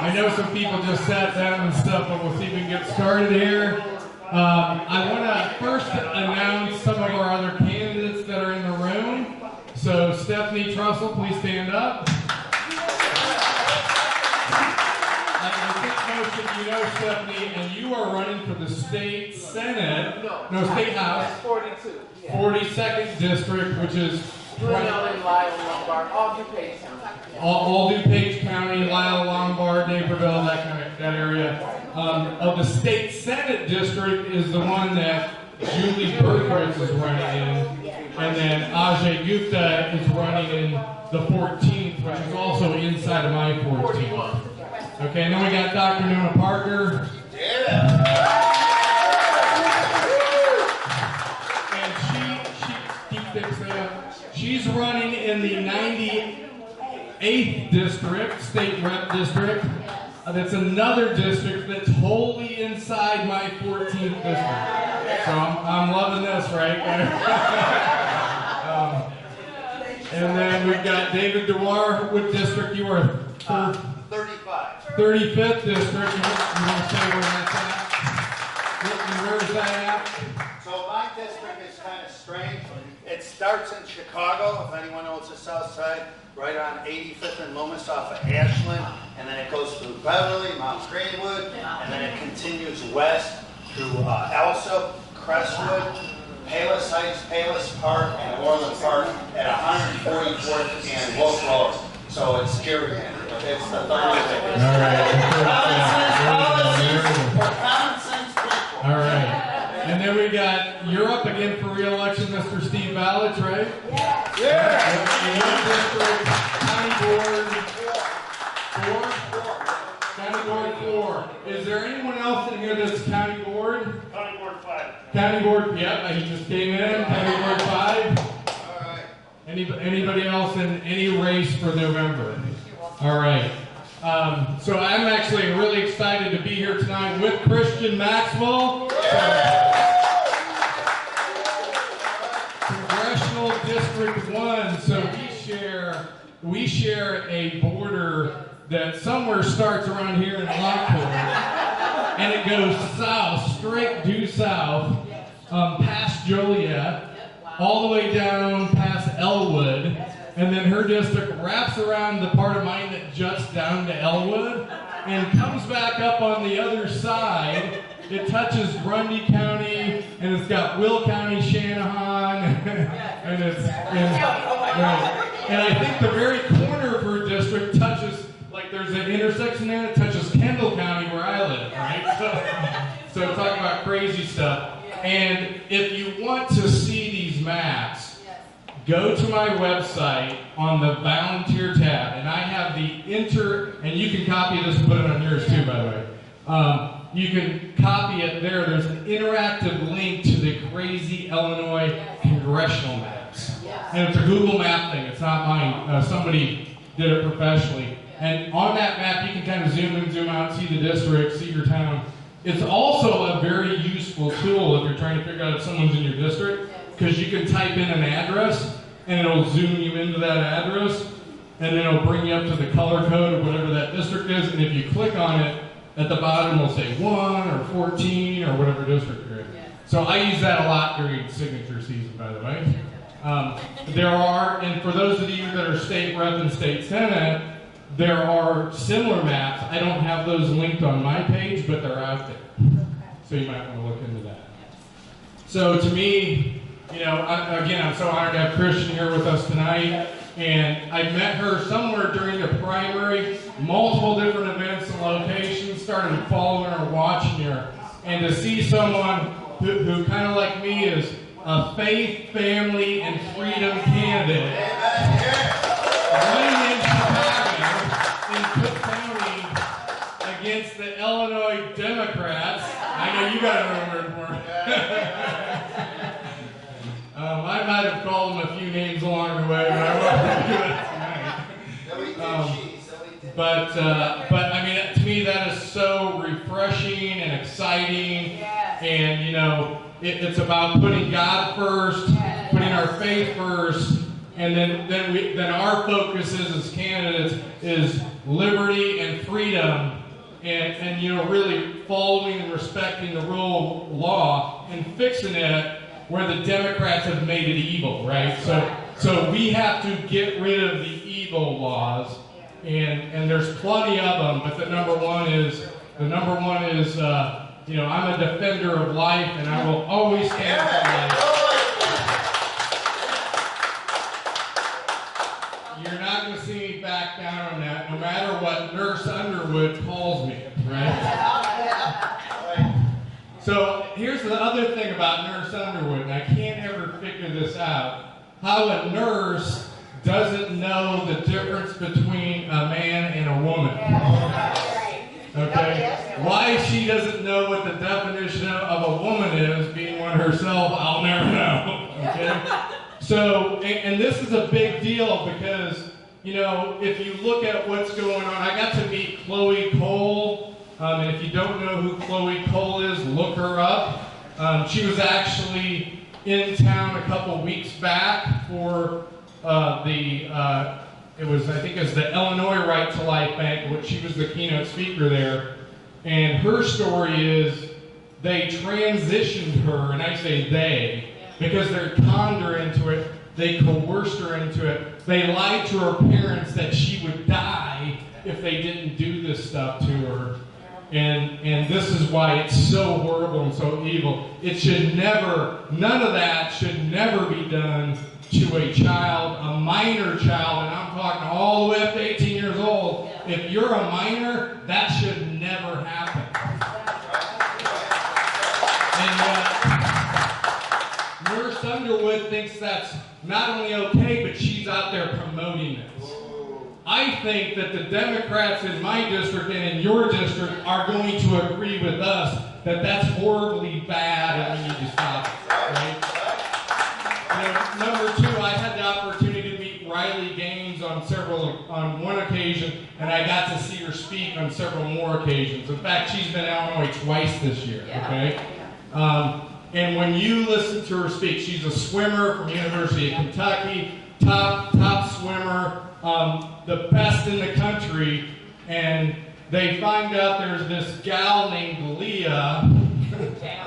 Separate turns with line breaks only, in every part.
I know some people just sat down and stuff, but we'll see if we can get started here. I want to first announce some of our other candidates that are in the room. So Stephanie Trussell, please stand up. I think most of you know Stephanie, and you are running for the state senate, state house,
42, yeah.
42nd district, which is
all DuPage County.
all DuPage County, Lisle, Lombard, Naperville, that area. Of the state senate district is the one that Julie Berkowitz is running in, and then Ajay Gupta is running in the 14th, which is also inside of my 14th. Okay, and then we got Dr. Nona Parker. She's running in the 98th district, state rep district. That's another district that's wholly inside my 14th district. So I'm loving this, right? And then we've got David Dewar. What district you are?
35.
35th district. You want to say where that's at? Where is that at?
So my district is kind of strange. It starts in Chicago, if anyone knows the south side, right on 85th and Loomis off of Ashland, and then it goes through Beverly, Mount Greenwood, and then it continues west through Elsa, Crestwood, Palos Heights, Palos Park, and Orland Park at 144th and Wolf Road. So it's gerrymandered. It's the 30th.
All right.
Common sense people.
All right. And then we got, you're up again for re-election, Mr. Steve Ballage, right? Yeah. County Board 4. Is there anyone else in here that's County Board?
County Board 5.
County Board, yep, he just came in. County Board 5.
All right.
Anybody else in any race for November? All right. So I'm actually really excited to be here tonight with Christian Maxwell. Congressional District 1. So we share a border that somewhere starts around here in Lockport, and it goes south, straight due south, past Joliet, all the way down past Elwood, and then her district wraps around the part of mine that juts down to Elwood, and comes back up on the other side. It touches Grundy County, and it's got Will County, Shanahan, and I think the very corner of her district touches, like there's an intersection there that touches Kendall County where I live, right? So talking about crazy stuff. And if you want to see these maps, go to my website on the volunteer tab, and I have and you can copy this and put it on yours too, by the way. You can copy it there. There's an interactive link to the crazy Illinois congressional maps. And it's a Google map thing. It's not mine. Somebody did it professionally. And on that map, you can kind of zoom in, zoom out, see the district, see your town. It's also a very useful tool if you're trying to figure out if someone's in your district, because you can type in an address, and it'll zoom you into that address, and then it'll bring you up to the color code of whatever that district is, and if you click on it, at the bottom it'll say 1 or 14 or whatever district you're in. So I use that a lot during signature season, by the way. There are, and for those of you that are state rep and state senate, there are similar maps. I don't have those linked on my page, but they're out there. So you might want to look into that. So to me, I'm so honored to have Christian here with us tonight. And I met her somewhere during the primary, multiple different events and locations, started following her, watching her. And to see someone who kind of like me is a faith, family, and freedom candidate running in Chicago, in Cook County, against the Illinois Democrats. I know you got another word for it. I might have called them a few names along the way, but I won't do it tonight. But I mean, to me, that is so refreshing and exciting, and it's about putting God first, putting our faith first, then our focus as candidates is liberty and freedom, and really following and respecting the rule of law and fixing it where the Democrats have made it evil, right? So we have to get rid of the evil laws, and there's plenty of them. But the number one is I'm a defender of life, and I will always stand for life. You're not going to see me back down on that, no matter what Nurse Underwood calls me, right? So here's the other thing about Nurse Underwood, and I can't ever figure this out. How a nurse doesn't know the difference between a man and a woman. Okay? Why she doesn't know what the definition of a woman is, being one herself, I'll never know. Okay? So, and this is a big deal because, if you look at what's going on, I got to meet Chloe Cole. And if you don't know who Chloe Cole is, look her up. She was actually in town a couple weeks back for I think it was the Illinois Right to Life Bank, which she was the keynote speaker there. And her story is they transitioned her, and I say they, because they conned her into it, they coerced her into it, they lied to her parents that she would die if they didn't do this stuff to her. And this is why it's so horrible and so evil. It should never, none of that should never be done to a child, a minor child, and I'm talking all the way up to 18 years old. If you're a minor, that should never happen. And Nurse Underwood thinks that's not only okay, but she's out there promoting it. I think that the Democrats in my district and in your district are going to agree with us that that's horribly bad and we need to stop it, right? Number two, I had the opportunity to meet Riley Gaines on one occasion, and I got to see her speak on several more occasions. In fact, she's been in Illinois twice this year, okay? And when you listen to her speak, she's a swimmer from University of Kentucky, top swimmer, the best in the country, and they find out there's this gal named Leah,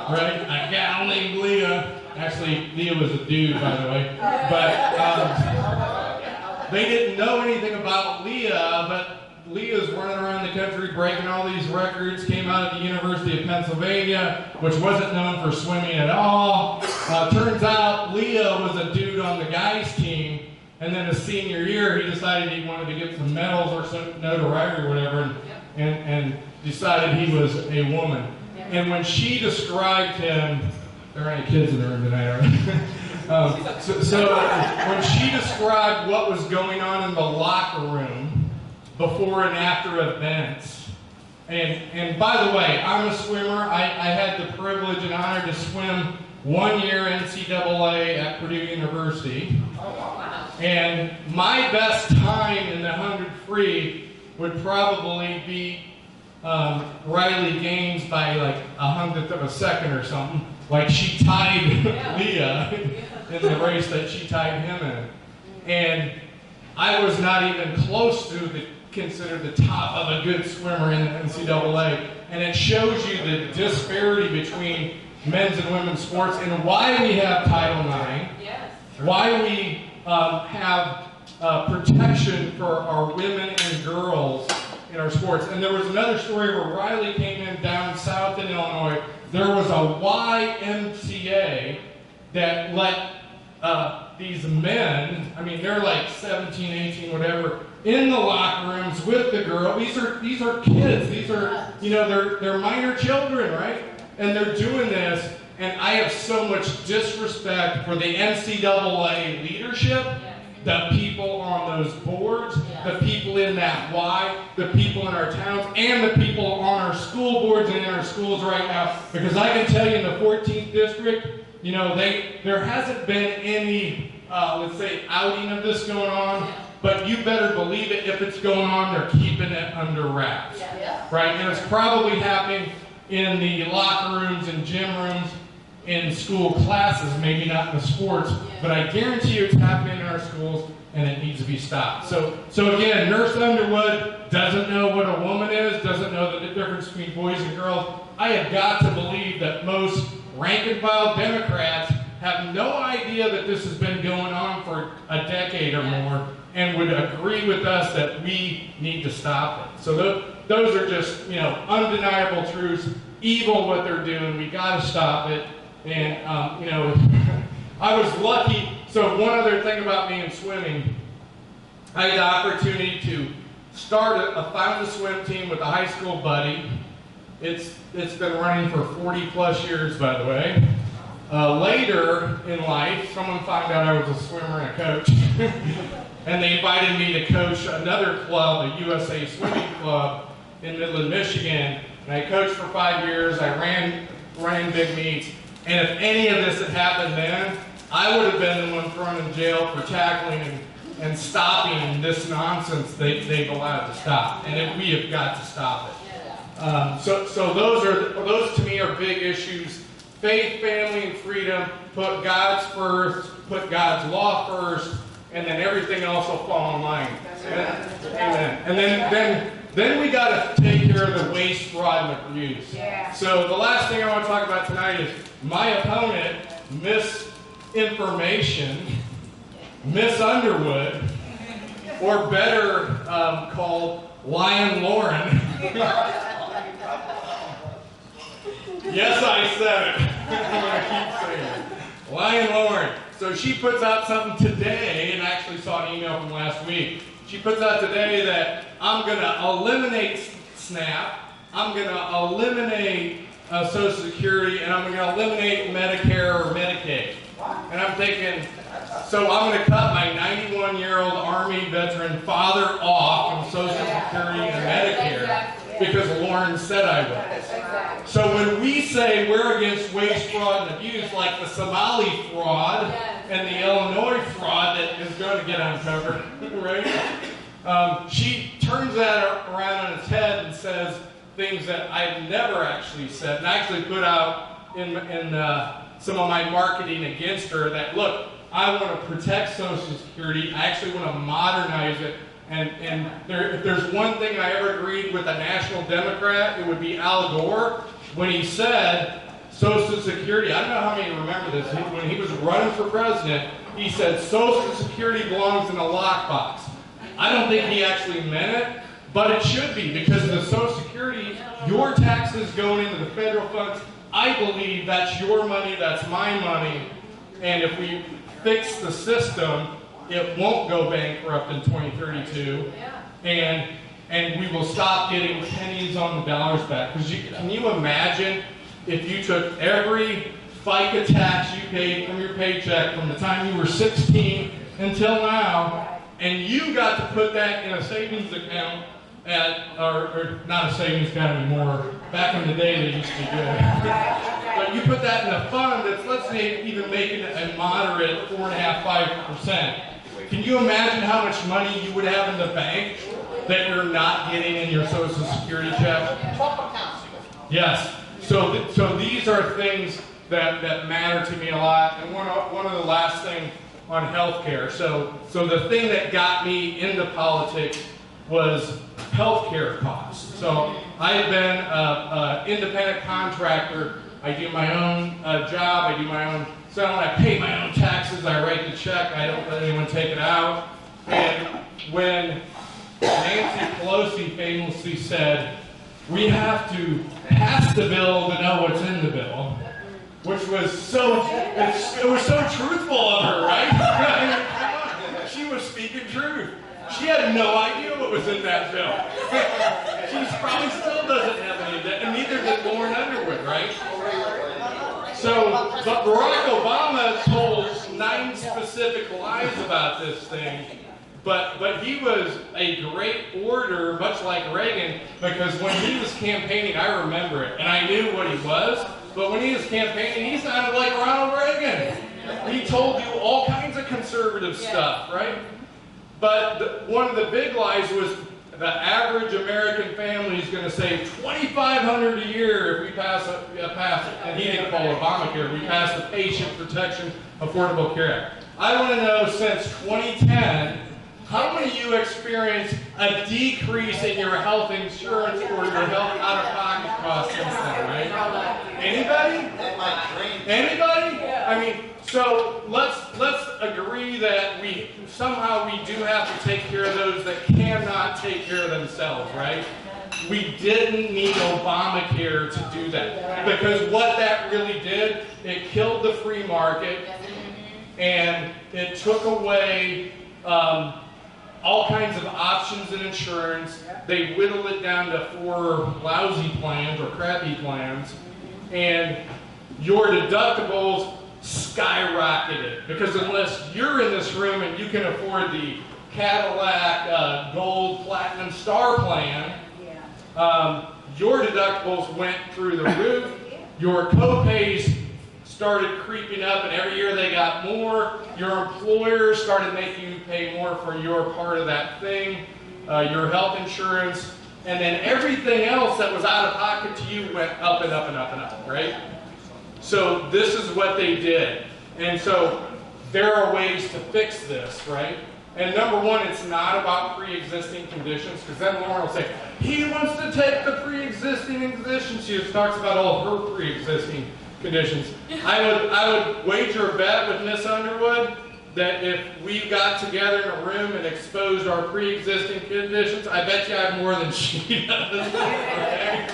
right? A gal named Leah. Actually, Leah was a dude, by the way. But they didn't know anything about Leah, but Leah's running around the country breaking all these records, came out of the University of Pennsylvania, which wasn't known for swimming at all. Turns out Leah was a dude on the guys' team, and then his senior year, he decided he wanted to get some medals or some notoriety or whatever, and decided he was a woman. And when she described him, there aren't any kids in the room tonight, are there? So when she described what was going on in the locker room before and after events, and by the way, I'm a swimmer. I had the privilege and honor to swim 1 year NCAA at Purdue University. And my best time in the 100 free would probably be Riley Gaines by like 100th of a second or something. Like she tied Leah in the race that she tied him in. And I was not even close to considered the top of a good swimmer in the NCAA. And it shows you the disparity between men's and women's sports and why we have Title IX, why we have protection for our women and girls in our sports. And there was another story where Riley came in down south in Illinois. There was a YMCA that let these men, I mean, they're like 17, 18, whatever, in the locker rooms with the girl. These are kids. These are, they're minor children, right? And they're doing this, and I have so much disrespect for the NCAA leadership, the people on those boards, the people in that Y, the people in our towns, and the people on our school boards and in our schools right now. Because I can tell you in the 14th district, there hasn't been any, let's say, outing of this going on, but you better believe it, if it's going on, they're keeping it under wraps, right? And it's probably happening in the locker rooms and gym rooms, in school classes, maybe not in the sports, but I guarantee you it's happening in our schools, and it needs to be stopped. So again, Nurse Underwood doesn't know what a woman is, doesn't know the difference between boys and girls. I have got to believe that most rank-and-file Democrats have no idea that this has been going on for a decade or more, and would agree with us that we need to stop it. So those are just, undeniable truths. Evil what they're doing. We got to stop it. And I was lucky. So one other thing about me in swimming, I had the opportunity to found a swim team with a high school buddy. It's been running for 40 plus years, by the way. Later in life, someone found out I was a swimmer and a coach, and they invited me to coach another club, a USA Swimming Club in Midland, Michigan. And I coached for 5 years. I ran big meets, and if any of this had happened then, I would have been the one thrown in jail for tackling and stopping this nonsense they've allowed to stop, and we have got to stop it. So those to me are big issues. Faith, family, and freedom. Put God's first. Put God's law first, and then everything else will fall in line. Amen. And then we got to take care of the waste, fraud, and abuse. Yeah. So the last thing I want to talk about tonight is my opponent, misinformation, Miss Underwood, or better called Lion Lauren. Yes, I said it. I'm going to keep saying it. Lion Lauren. So she puts out something today, and I actually saw an email from last week. She puts out today that I'm going to eliminate SNAP, I'm going to eliminate Social Security, and I'm going to eliminate Medicare or Medicaid. And I'm thinking, so I'm going to cut my 91-year-old Army veteran father off from Social Security and Medicare because Lauren said I would. So when we say we're against waste, fraud, and abuse, like the Somali fraud and the Illinois fraud that is going to get uncovered, right? She turns that around on its head and says things that I've never actually said, and I actually put out in some of my marketing against her that, look, I want to protect Social Security. I actually want to modernize it. And if there's one thing I ever agreed with a national Democrat, it would be Al Gore when he said Social Security. I don't know how many remember this. When he was running for president, he said Social Security belongs in a lockbox. I don't think he actually meant it, but it should be, because the Social Security, your taxes going into the federal funds. I believe that's your money, that's my money, and if we fix the system, it won't go bankrupt in 2032, and we will stop getting pennies on the dollars back. Because can you imagine if you took every FICA tax you paid from your paycheck from the time you were 16 until now, and you got to put that in a savings account or not a savings account anymore. Back in the day, they used to be good. But you put that in a fund that's, let's say, even making it a moderate 4.5–5%. Can you imagine how much money you would have in the bank that you're not getting in your Social Security check? Yes. So these are things that matter to me a lot. And one of the last things on health care. So the thing that got me into politics was health care costs. So I've been an independent contractor. I do my own job. I do my own settlement. I pay my own taxes. I write the check. I don't let anyone take it out. And when Nancy Pelosi famously said, we have to pass the bill to know what's in the bill, which was it was so truthful of her, right? She was speaking truth. She had no idea what was in that bill. She probably still doesn't have any of that, and neither did Lauren Underwood, right? But Barack Obama told 9 specific lies about this thing, but he was a great orator, much like Reagan, because when he was campaigning, I remember it, and I knew what he was, but when he was campaigning, he sounded like Ronald Reagan. He told you all kinds of conservative stuff, right? But one of the big lies was the average American family is going to save $2,500 a year if we pass it. And he didn't call Obamacare. We passed the Patient Protection Affordable Care Act. I want to know, since 2010, how many of you experienced a decrease in your health insurance or your health out-of-pocket costs since then, right? Anybody? Anybody? I mean, so let's agree that we somehow we do have to take care of those that cannot take care of themselves, right? We didn't need Obamacare to do that, because what that really did, it killed the free market, and it took away all kinds of options in insurance. They whittled it down to 4 lousy plans or crappy plans, and your deductibles skyrocketed, because unless you're in this room and you can afford the Cadillac Gold Platinum Star plan, your deductibles went through the roof. Your co-pays started creeping up, and every year they got more. Your employer started making you pay more for your part of that thing, your health insurance, and then everything else that was out of pocket to you went up and up and up and up, right? So this is what they did. And so there are ways to fix this, right? And number one, it's not about pre-existing conditions, because then Lauren will say, he wants to take the pre-existing conditions. She just talks about all her pre-existing conditions. I would wager a bet with Miss Underwood that if we got together in a room and exposed our pre-existing conditions, I bet you I have more than she does. Okay?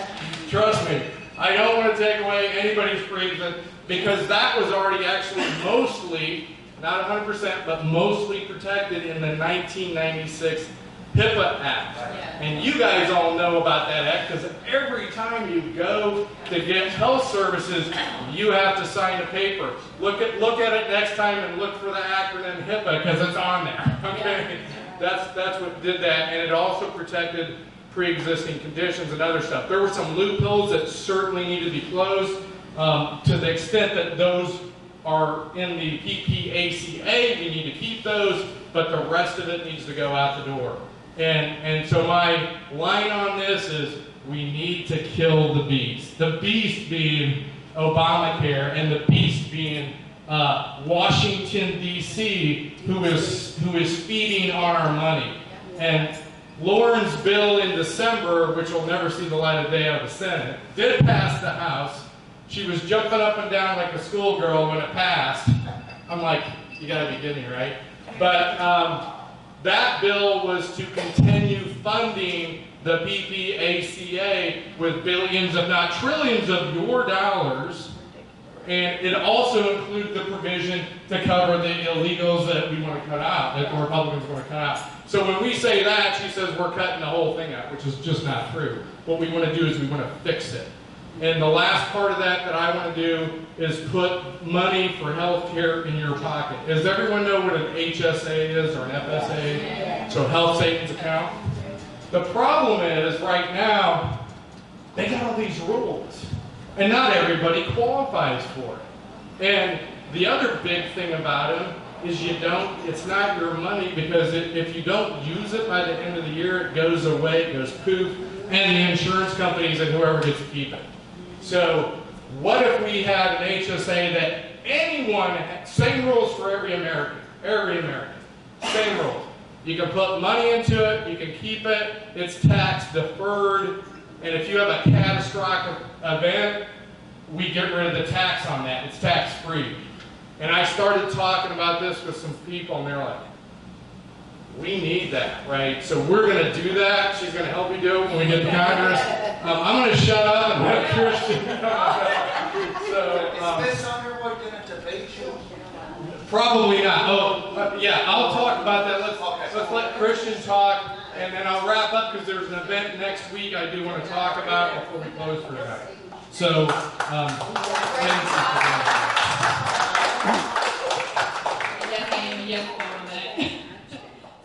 Trust me. I don't want to take away anybody's pre-existing, because that was already actually mostly, not 100%, but mostly protected in the 1996 HIPAA Act. And you guys all know about that act, because every time you go to get health services, you have to sign a paper. Look at it next time and look for the acronym HIPAA, because it's on there. Okay? That's what did that, and it also protected pre-existing conditions and other stuff. There were some loopholes that certainly need to be closed, to the extent that those are in the PPACA, we need to keep those, but the rest of it needs to go out the door. And so my line on this is, we need to kill the beast. The beast being Obamacare, and the beast being Washington, D.C., who is feeding on our money. And Lauren's bill in December, which will never see the light of day out of the Senate, did pass the House. She was jumping up and down like a schoolgirl when it passed. I'm like, you gotta be kidding me, right? But that bill was to continue funding the PPACA with billions, if not trillions, of your dollars. And it also included the provision to cover the illegals that we want to cut out, that the Republicans want to cut out. So when we say that, she says we're cutting the whole thing out, which is just not true. What we want to do is we want to fix it. And the last part of that I want to do is put money for health care in your pocket. Does everyone know what an HSA is, or an FSA? So health savings account. The problem is, right now, they got all these rules, and not everybody qualifies for it. And the other big thing about them is it's not your money, because if you don't use it by the end of the year, it goes away, it goes poof, and the insurance companies and whoever gets to keep it. So what if we had an HSA that anyone, same rules for every American, same rules. You can put money into it, you can keep it, it's tax deferred, and if you have a catastrophic event, we get rid of the tax on that. It's tax free. And I started talking about this with some people, and they're like, we need that, right? So we're going to do that. She's going to help me do it when we get to Congress. I'm going to shut up and let Christian
Is Miss Underwood going to debate you?
Probably not. Oh, yeah, I'll talk about that. Let's let Christian talk, and then I'll wrap up, because there's an event next week I do want to talk about before we close for tonight. So, thank
you.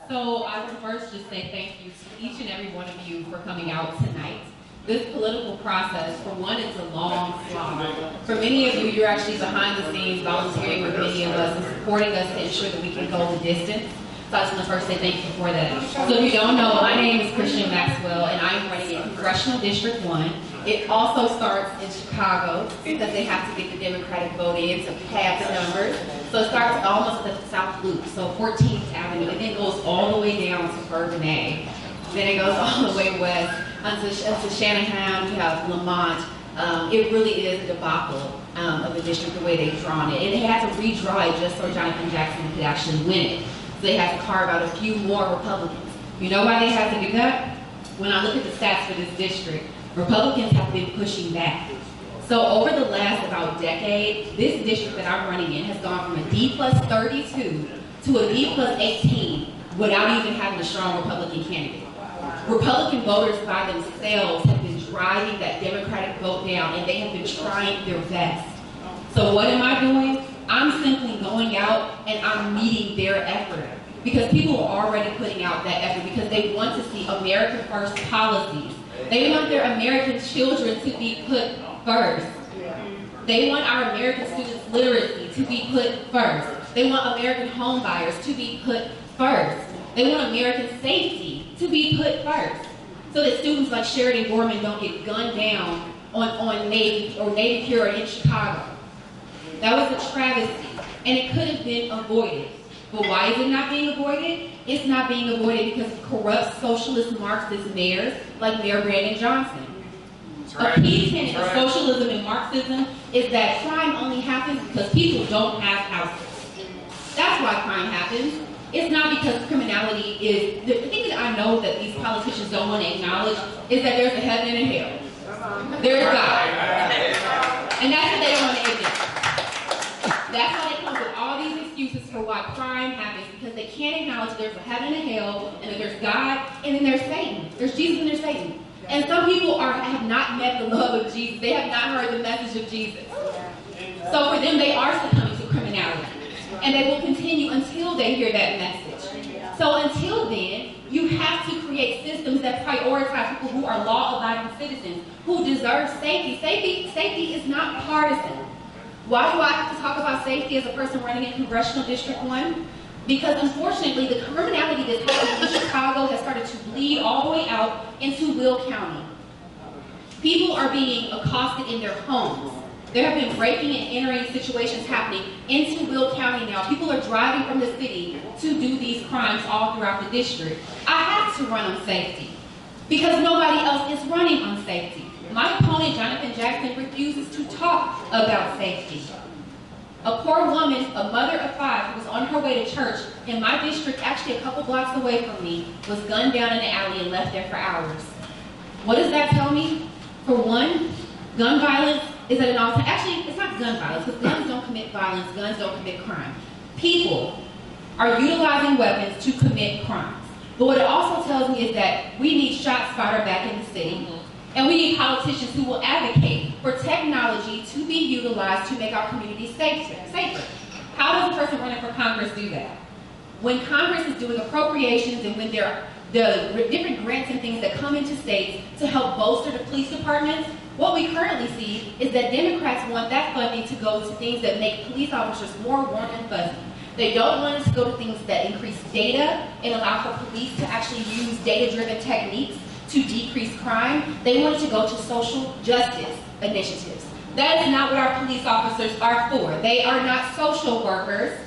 So I would first just say thank you to each and every one of you for coming out tonight. This political process, for one, it's a long slog. For many of you, you're actually behind the scenes volunteering with many of us and supporting us to ensure that we can go the distance. So I just want to first say thank you for that. So if you don't know, my name is Christian Maxwell, and I'm running in Congressional District 1. It also starts in Chicago because they have to get the Democratic vote in to pass the numbers. So it starts almost at the South Loop, so 14th Avenue, and then goes all the way down to Bourbon A. Then it goes all the way west unto Shanahan. You have Lamont. It really is a debacle of the district the way they've drawn it. And they had to redraw it just so Jonathan Jackson could actually win it. So they had to carve out a few more Republicans. You know why they had to do that? When I look at the stats for this district, Republicans have been pushing back. So over the last about decade, this district that I'm running in has gone from a D plus 32 to a D plus 18 without even having a strong Republican candidate. Republican voters by themselves have been driving that Democratic vote down, and they have been trying their best. So what am I doing? I'm simply going out and I'm meeting their effort. Because people are already putting out that effort because they want to see America First policies. They want their American children to be put first. They want our American students' literacy to be put first. They want American home buyers to be put first. They want American safety to be put first. So that students like Sheridan Gorman don't get gunned down on Navy Pier in Chicago. That was a travesty, and it could have been avoided. But why is it not being avoided? It's not being avoided because of corrupt socialist Marxist mayors like Mayor Brandon Johnson. A key tenet of socialism and Marxism is that crime only happens because people don't have houses. That's why crime happens. It's not because criminality is... The thing that I know that these politicians don't want to acknowledge is that there's a heaven and a hell. There's God. And that's what they don't want to admit. That's why they come up with all these excuses for why crime happens, because they can't acknowledge there's a heaven and a hell, and that there's God, and then there's Satan. There's Jesus and there's Satan. And some people have not met the love of Jesus. They have not heard the message of Jesus. So for them, they are succumbing to criminality. And they will continue until they hear that message. So until then, you have to create systems that prioritize people who are law-abiding citizens, who deserve safety. Safety is not partisan. Why do I have to talk about safety as a person running in Congressional District 1? Because unfortunately, the criminality that's happening in Chicago has started to bleed all the way out into Will County. People are being accosted in their homes. There have been breaking and entering situations happening into Will County now. People are driving from the city to do these crimes all throughout the district. I have to run on safety because nobody else is running on safety. My opponent, Jonathan Jackson, refuses to talk about safety. A poor woman, a mother of 5, who was on her way to church in my district, actually a couple blocks away from me, was gunned down in the alley and left there for hours. What does that tell me? For one, gun violence is at an all-time... Actually, it's not gun violence, because guns don't commit violence, guns don't commit crime. People are utilizing weapons to commit crimes. But what it also tells me is that we need ShotSpotter back in the city. And we need politicians who will advocate for technology to be utilized to make our communities safer. How does a person running for Congress do that? When Congress is doing appropriations and when there are the different grants and things that come into states to help bolster the police departments, what we currently see is that Democrats want that funding to go to things that make police officers more warm and fuzzy. They don't want it to go to things that increase data and allow for police to actually use data-driven techniques to decrease crime. They want it to go to social justice initiatives. That is not what our police officers are for. They are not social workers.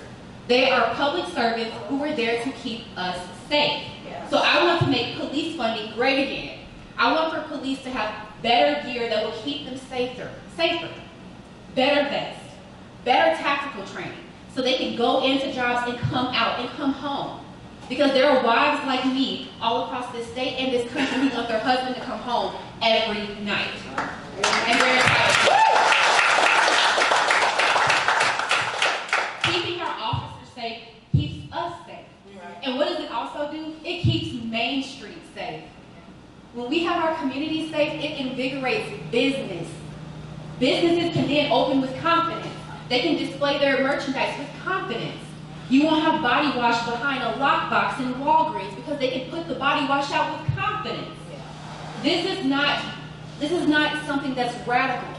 They are public servants who are there to keep us safe. So I want to make police funding great again. I want for police to have better gear that will keep them safer, better vests, better tactical training, so they can go into jobs and come out and come home. Because there are wives like me all across this state and this country who want their husband to come home every night. And they're entitled. Keeping our officers safe keeps us safe. And what does it also do? It keeps Main Street safe. When we have our community safe, it invigorates business. Businesses can then open with confidence. They can display their merchandise with confidence. You won't have body wash behind a lockbox in Walgreens because they can put the body wash out with confidence. This is not something that's radical.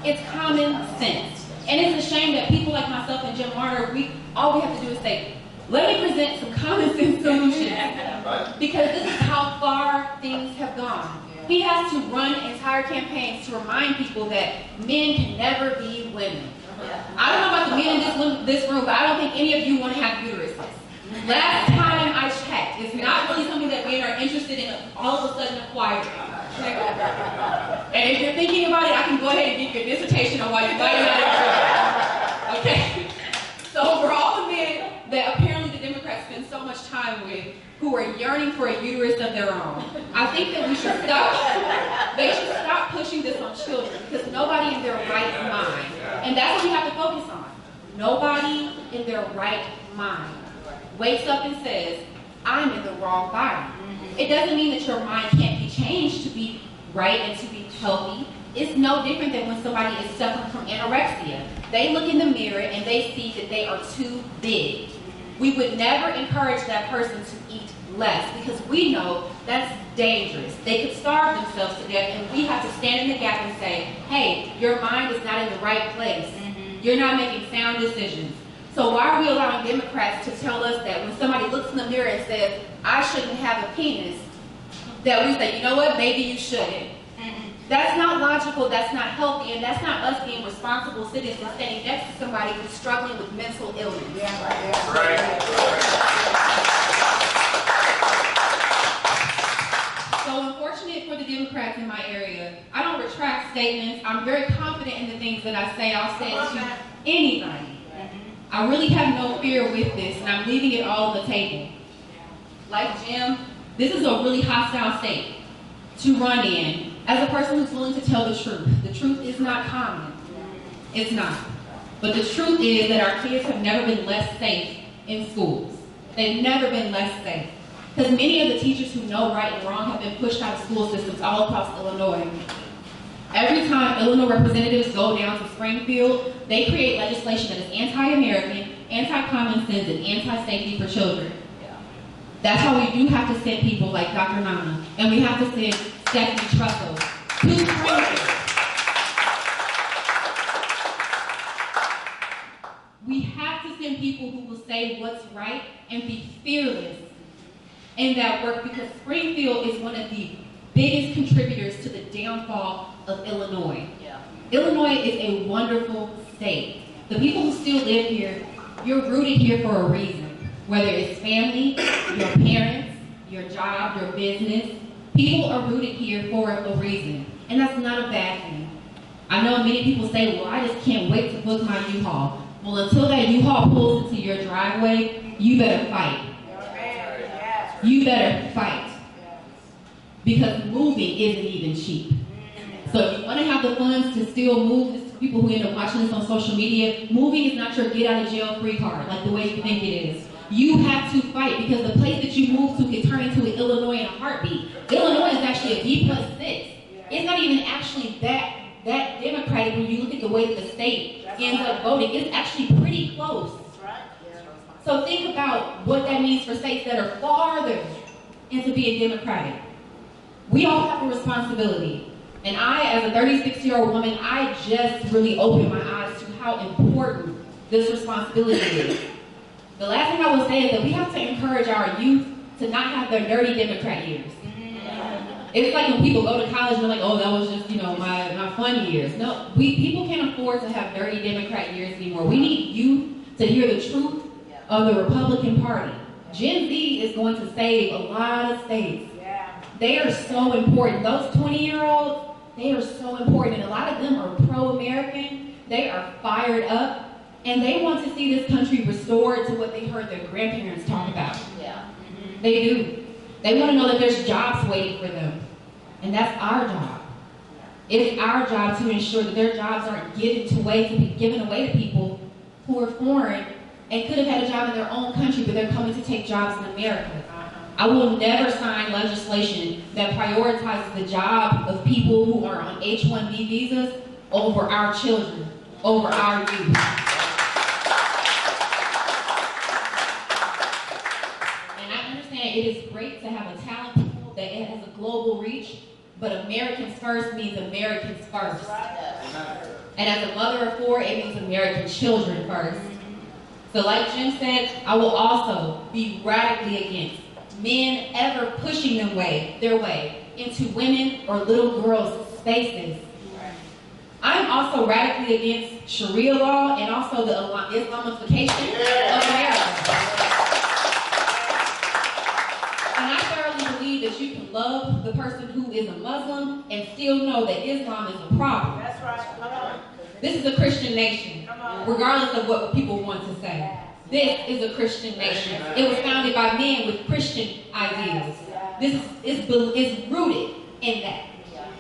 It's common sense. And it's a shame that people like myself and Jim Marter, all we have to do is say, let me present some common sense entire campaigns to remind people that men can never be women. I don't know about the men in this room, but I don't think any of you want to have uteruses. Last time I checked, it's not really something that men are interested in all of a sudden acquiring. And if you're thinking about it, I can go ahead and give you a dissertation on why you might not agree. Okay? So for all the men that apparently the Democrats spend so much time with, who are yearning for a uterus of their own, I think that we should stop. They should stop pushing this on children, because nobody in their right mind, and that's what we have to focus on. Nobody in their right mind wakes up and says, I'm in the wrong body. It doesn't mean that your mind can't be changed to be right and to be healthy. It's no different than when somebody is suffering from anorexia. They look in the mirror and they see that they are too big. We would never encourage that person to eat less, because we know that's dangerous. They could starve themselves to death, and we have to stand in the gap and say, hey, your mind is not in the right place. You're not making sound decisions. So why are we allowing Democrats to tell us that when somebody looks in the mirror and says, I shouldn't have a penis, that we say, you know what, maybe you shouldn't? That's not logical, that's not healthy, and that's not us being responsible citizens standing next to somebody who's struggling with mental illness. So unfortunate for the Democrats in my area, I don't retract statements. I'm very confident in the things that I say. I'll say it to anybody. I really have no fear with this, and I'm leaving it all on the table. Like Jim, this is a really hostile state to run in as a person who's willing to tell the truth. The truth is not common. It's not. But the truth is that our kids have never been less safe in schools. They've never been less safe. Because many of the teachers who know right and wrong have been pushed out of school systems all across Illinois. Every time Illinois representatives go down to Springfield, they create legislation that is anti-American, anti-common sense, and anti-safety for children. That's why we do have to send people like Dr. Nana, and we have to send Stephanie Trussell to Springfield. We have to send people who will say what's right and be fearless in that work, because Springfield is one of the biggest contributors to the downfall of Illinois. Illinois is a wonderful state. The people who still live here, you're rooted here for a reason. Whether it's family, your parents, your job, your business, people are rooted here for a reason. And that's not a bad thing. I know many people say, well, I just can't wait to book my U-Haul. Well, until that U-Haul pulls into your driveway, you better fight. You better fight. Because moving isn't even cheap. So if you want to have the funds to still move, this to people who end up watching this on social media, moving is not your get out of jail free card, like the way you think it is. You have to fight, because the place that you move to can turn into an Illinois in a heartbeat. Illinois is actually a B+6. It's not even actually that democratic when you look at the way that the state ends up voting. It's actually pretty close. So think about what that means for states that are farther into being democratic. We all have a responsibility. And I, as a 36-year-old woman, I just really opened my eyes to how important this responsibility is. The last thing I will say is that we have to encourage our youth to not have their dirty Democrat years. It's like when people go to college and they're like, oh, that was just, my fun years. No, people can't afford to have dirty Democrat years anymore. We need youth to hear the truth of the Republican Party. Gen Z is going to save a lot of states. They are so important. Those 20-year-olds, they are so important. And a lot of them are pro-American. They are fired up. And they want to see this country restored to what they heard their grandparents talk about. They do. They want to know that there's jobs waiting for them. And that's our job. It's our job to ensure that their jobs aren't given away to people who are foreign and could have had a job in their own country, but they're coming to take jobs in America. I will never sign legislation that prioritizes the job of people who are on H-1B visas over our children, over our youth. And I understand it is great to have a talent pool that has a global reach, but Americans first means Americans first. And as a mother of four, it means American children first. So like Jim said, I will also be radically against men ever pushing their way into women or little girls' spaces. I'm also radically against Sharia law and also the Islamification of America. And I thoroughly believe that you can love the person who is a Muslim and still know that Islam is a problem.
That's right. Come on.
This is a Christian nation, regardless of what people want to say. This is a Christian nation. It was founded by men with Christian ideals. This is rooted in that.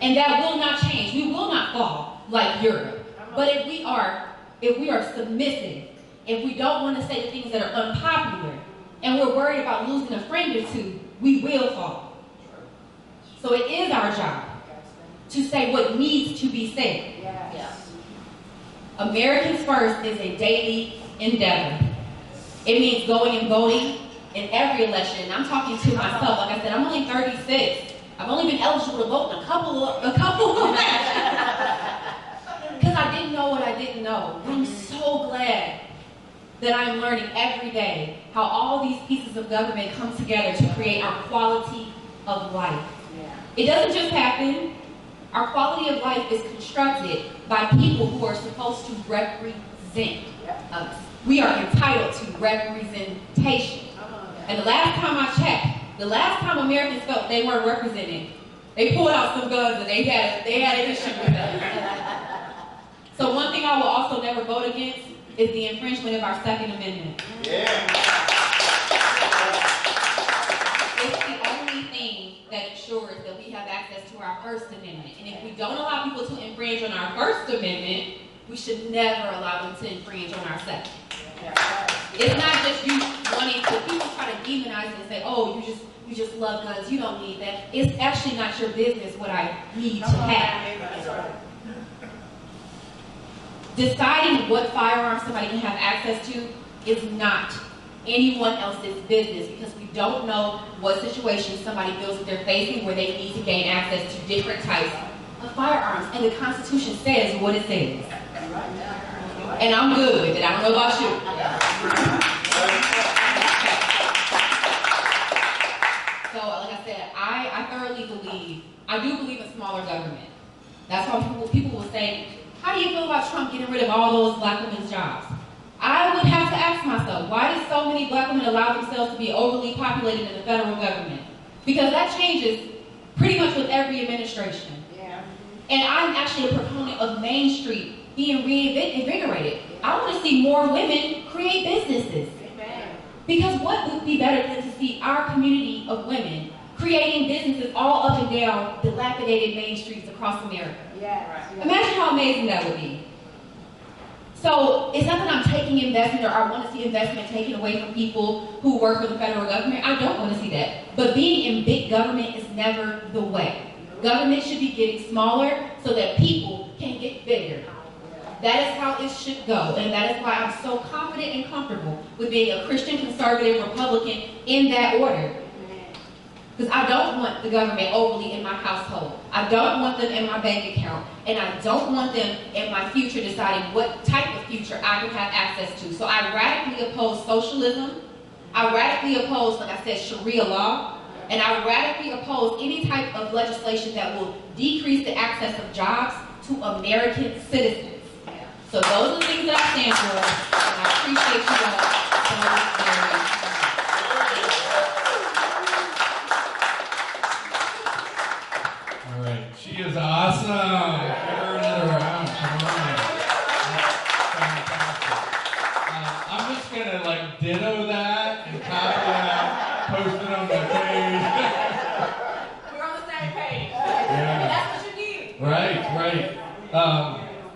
And that will not change. We will not fall like Europe. But if we are submissive, if we don't want to say the things that are unpopular, and we're worried about losing a friend or two, we will fall. So it is our job to say what needs to be said. Americans First is a daily endeavor. It means going and voting in every election. And I'm talking to myself. Like I said, I'm only 36. I've only been eligible to vote in a couple of elections. Because I didn't know what I didn't know. I'm so glad that I'm learning every day how all these pieces of government come together to create our quality of life. It doesn't just happen. Our quality of life is constructed by people who are supposed to represent us. We are entitled to representation. And the last time I checked, the last time Americans felt they weren't represented, they pulled out some guns and they had an issue with us. So one thing I will also never vote against is the infringement of our Second Amendment. It's the only thing that ensures that we have access to our First Amendment. And if we don't allow people to infringe on our First Amendment, we should never allow them to infringe on our Second. It's not just you wanting to, people try to demonize it and say, oh, you just love guns, you don't need that. It's actually not your business what I need to have. Deciding what firearms somebody can have access to is not anyone else's business, because we don't know what situation somebody feels that they're facing where they need to gain access to different types of firearms. And the Constitution says what it says. And I'm good with it. I don't know about you. So, like I said, I thoroughly believe, I do believe in smaller government. That's why people will say, how do you feel about Trump getting rid of all those black women's jobs? I would have to ask myself, why did so many black women allow themselves to be overly populated in the federal government? Because that changes pretty much with every administration. And I'm actually a proponent of Main Street being reinvigorated. I want to see more women create businesses. Because what would be better than to see our community of women creating businesses all up and down dilapidated main streets across America? Imagine how amazing that would be. So it's not that I'm taking investment or I want to see investment taken away from people who work for the federal government. I don't want to see that. But being in big government is never the way. Government should be getting smaller so that people can get bigger. That is how it should go. And that is why I'm so confident and comfortable with being a Christian, conservative, Republican in that order. Because I don't want the government overly in my household. I don't want them in my bank account. And I don't want them in my future deciding what type of future I can have access to. So I radically oppose socialism. I radically oppose, like I said, Sharia law. And I radically oppose any type of legislation that will decrease the access of jobs to American citizens. So those are the things that I stand for. And I appreciate you all so very much.
All right, she is awesome. Give her another round. Come on. Fantastic. I'm just gonna like ditto that and copy that, post it on my page.
We're on the same page.
Yeah.
That's what you need.
Right.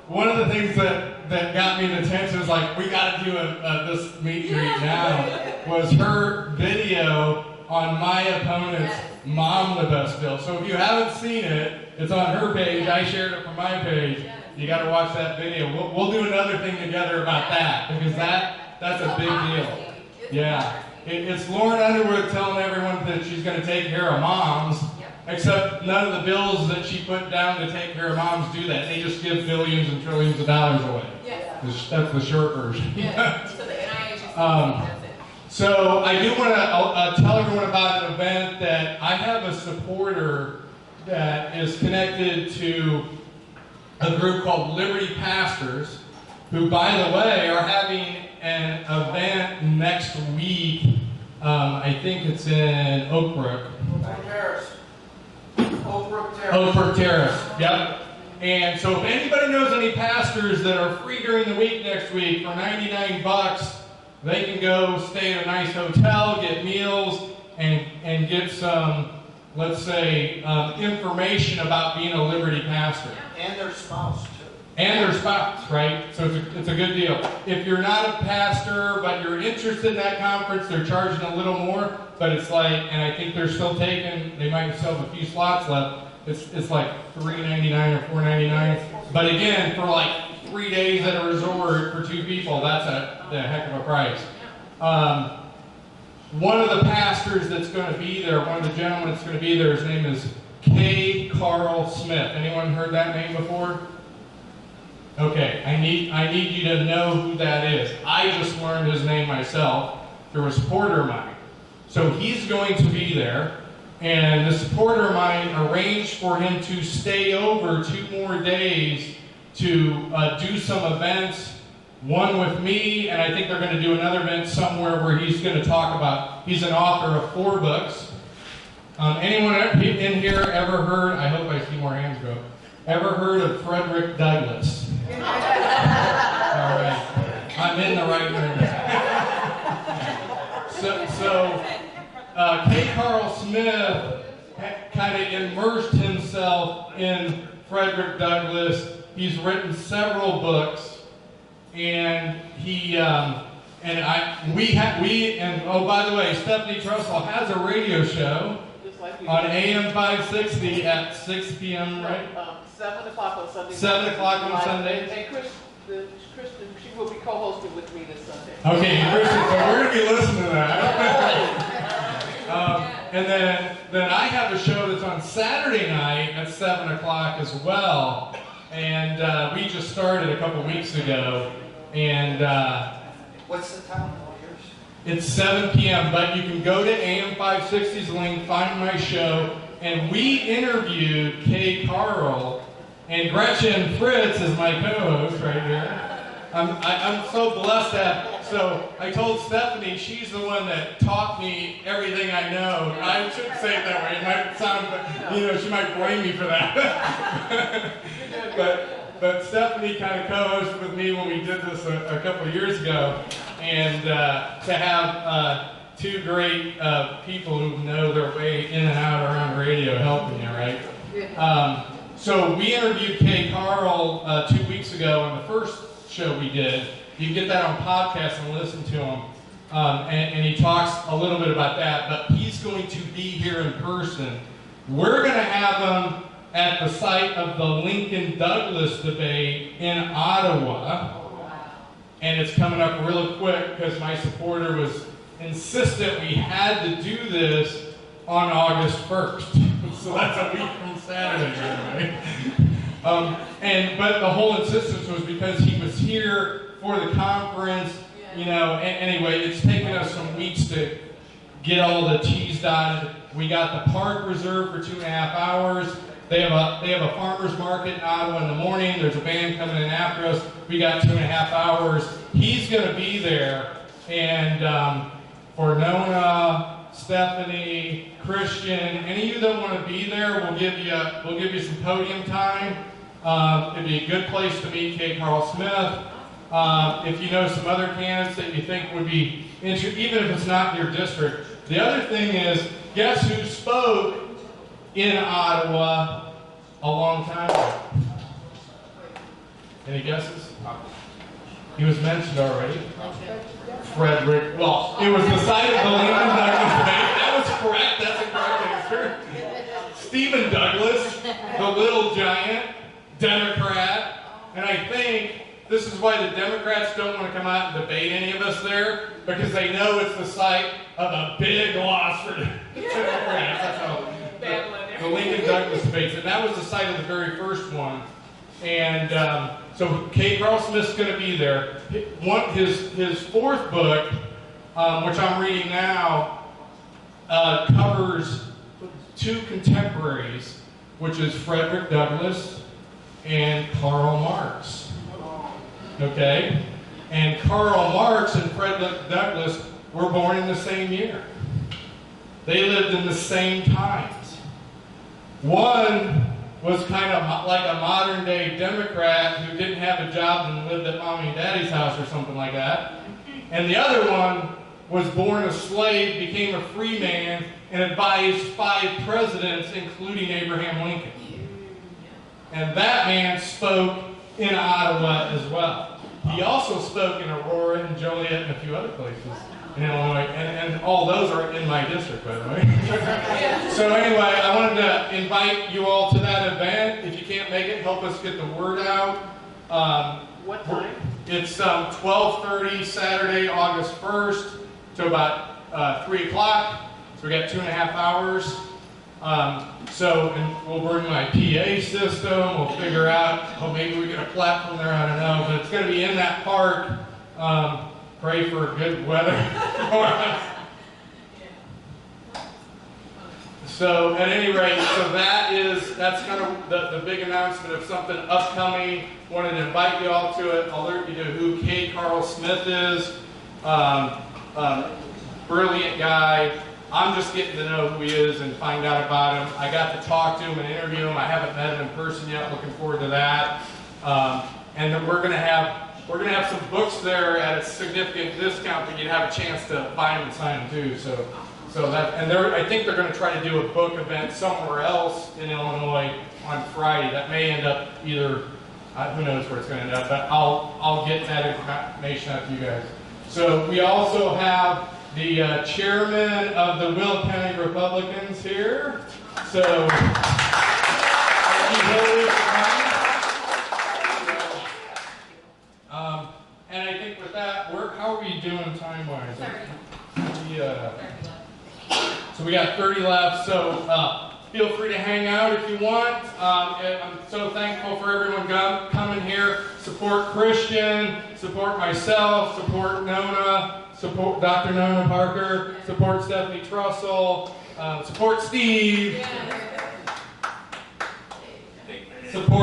One of the things that got me the attention was like, we got to do this meet and greet now, was her video on my opponent's momnibus bill. So if you haven't seen it, it's on her page. I shared it from my page. You got to watch that video. We'll do another thing together about that, because that's a big deal. Yeah. It's Lauren Underwood telling everyone that she's going to take care of moms, except none of the bills that she put down to take care of moms do that. They just give billions and trillions of dollars away. That's the short version.
So the NIH is that's it.
So I do want to tell everyone about an event that I have a supporter that is connected to a group called Liberty Pastors, who, by the way, are having an event next week. I think it's in Oak Brook. Oak Brook Terrace, yep. And so if anybody knows any pastors that are free during the week next week for $99, they can go stay in a nice hotel, get meals, and get some, let's say, information about being a Liberty pastor.
And their spouse, too.
And their spouse, right? So it's a good deal. If you're not a pastor, but you're interested in that conference, they're charging a little more, but it's like, and I think they're still taking, they might still have a few slots left. It's like $3.99 or $4.99. But again, for like 3 days at a resort for 2 people, that's a heck of a price. One of the pastors that's going to be there, one of the gentlemen that's going to be there, his name is K. Carl Smith. Anyone heard that name before? Okay, I need you to know who that is. I just learned his name myself through a supporter of mine. So he's going to be there, and the supporter of mine arranged for him to stay over 2 more days to do some events. One with me, and I think they're going to do another event somewhere where he's going to talk about, he's an author of 4 books. Anyone in here ever heard, I hope I see more hands go, ever heard of Frederick Douglass? All right. I'm in the right room. So K. Carl Smith kind of immersed himself in Frederick Douglass. He's written several books. And he, oh, by the way, Stephanie Trussell has a radio show on AM 560 at 6 p.m., right?
7 o'clock on Sunday.
7 o'clock on Sunday.
And Kristen, she will be co-hosting with me this Sunday.
Okay, Kristen, so we're going to be listening to that. And then I have a show that's on Saturday night at 7 o'clock as well. And we just started a couple weeks ago. And
What's the time of yours?
it's 7 p.m., but you can go to AM 560's link, find my show, and we interviewed Kay Carl, and Gretchen Fritz is my co-host right here. I'm so blessed that, so I told Stephanie, she's the one that taught me everything I know. I shouldn't say it that way, it might sound, she might blame me for that. But Stephanie kind of co-hosted with me when we did this a couple of years ago, and to have 2 great people who know their way in and out around radio helping you, right? So we interviewed Kay Carl 2 weeks ago on the first show we did. You can get that on podcast and listen to him. And he talks a little bit about that, but he's going to be here in person. We're going to have him at the site of the Lincoln-Douglas debate in Ottawa. And it's coming up real quick because my supporter was insistent we had to do this on August 1st. So that's a week from Saturday, right? But the whole insistence was because he was here for the conference, anyway, it's taken us some weeks to get all the T's dotted. We got the park reserved for 2.5 hours. They have a farmer's market in Ottawa in the morning. There's a band coming in after us. We got 2.5 hours. He's going to be there. And for Nona, Stephanie, Christian, any of you that want to be there, we'll give you some podium time. It'd be a good place to meet Kay Carl Smith. If you know some other candidates that you think would be interested, even if it's not in your district. The other thing is, guess who spoke in Ottawa a long time ago? Any guesses? He was mentioned already. Frederick. Well, it was the site of the Lincoln-Douglas debate. That was correct. That's a correct answer. Stephen Douglas, the little giant, Democrat. And I think this is why the Democrats don't want to come out and debate any of us there, because they know it's the site of a big loss for Democrats. That's how the Lincoln-Douglas debates. And that was the site of the very first one. And so Kay Carl Smith's going to be there. His 4th book, which I'm reading now, covers 2 contemporaries which is Frederick Douglass and Karl Marx. Okay? And Karl Marx and Frederick Douglass were born in the same year. They lived in the same times. One was kind of like a modern day Democrat who didn't have a job and lived at mommy and daddy's house or something like that. And the other one was born a slave, became a free man, and advised 5 presidents, including Abraham Lincoln. And that man spoke in Ottawa as well. He also spoke in Aurora and Joliet and a few other places in Illinois, and all those are in my district, by the way. So anyway, I wanted to invite you all to that event. If you can't make it, help us get the word out.
What time?
It's 12:30 Saturday, August 1st, to about 3 o'clock. So we got 2.5 hours. And we'll bring my PA system. We'll figure out, maybe we get a platform there, I don't know. But it's going to be in that park. Pray for good weather for us. So at any rate, that's kind of the big announcement of something upcoming. Wanted to invite you all to it. I'll alert you to who K. Carl Smith is. Brilliant guy. I'm just getting to know who he is and find out about him. I got to talk to him and interview him. I haven't met him in person yet. Looking forward to that. And then we're gonna have some books there at a significant discount that you'd have a chance to buy them and sign them too. I think they're going to try to do a book event somewhere else in Illinois on Friday. That may end up either, who knows where it's going to end up, but I'll get that information out to you guys. So we also have the chairman of the Will County Republicans here. So, thank you, Hillary, for coming. And I think with that, how are we doing time-wise?
30.
So we got 30 left, so feel free to hang out if you want. I'm so thankful for everyone coming here. Support Christian, support myself, support Nona, support Dr. Nona Parker, support Stephanie Trussell, support Steve, support